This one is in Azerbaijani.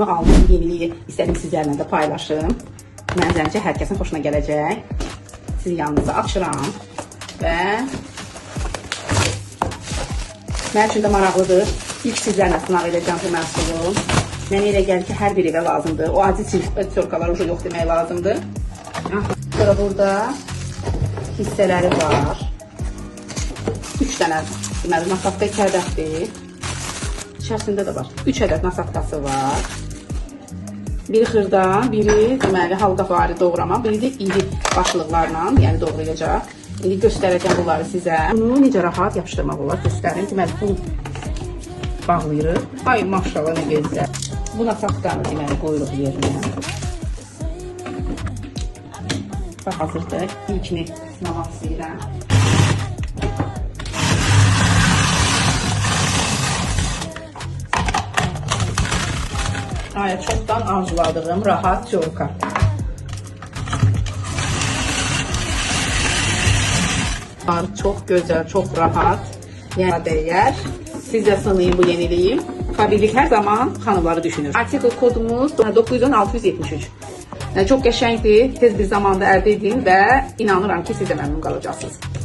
Bunu aldım, yeniliyi istədim sizlərlə də paylaşım. Mənzəncə hər kəsin xoşuna gələcək. Sizin yanınıza açıram və mənim üçün də maraqlıdır. İlk sizlərlə sınaq edəcəm bu məhsulu. Mənə elə gəlir ki, hər bir evə lazımdır. O adi çörkalar yox demək lazımdır. Sonra burada hissələri var. 3 dənə deməli nasaqda 2 ədəddir. İçərisində də var. 3 ədəd nasaqdası var. Biri xırda, biri deməli halqavari doğrama, biri də iri başlıqlarla, yəni doğrayacaq. İndi göstərəcəm bunları sizə. Bunu necə rahat yapışdırmaq olar göstərim. Deməli bunu bağlayırıq. Ay maşallah nə gözəl. Bu nasaqdanı deməli qoyuruq yerinə. Bax hazırdır. İlkini sınamaq istəyirəm. Ay, çoxdan arzuladığım rahat çörka. Çox gözəl, çox rahat. Yəni dəyər. Siz də sınayın bu yeniliyim. Fabirlik hər zaman xanımları düşünür. Artikel kodumuz 910-673. Çox qəşəngdir. Tez bir zamanda əldə edin və inanıram ki, siz də məmnun qalacaqsınız.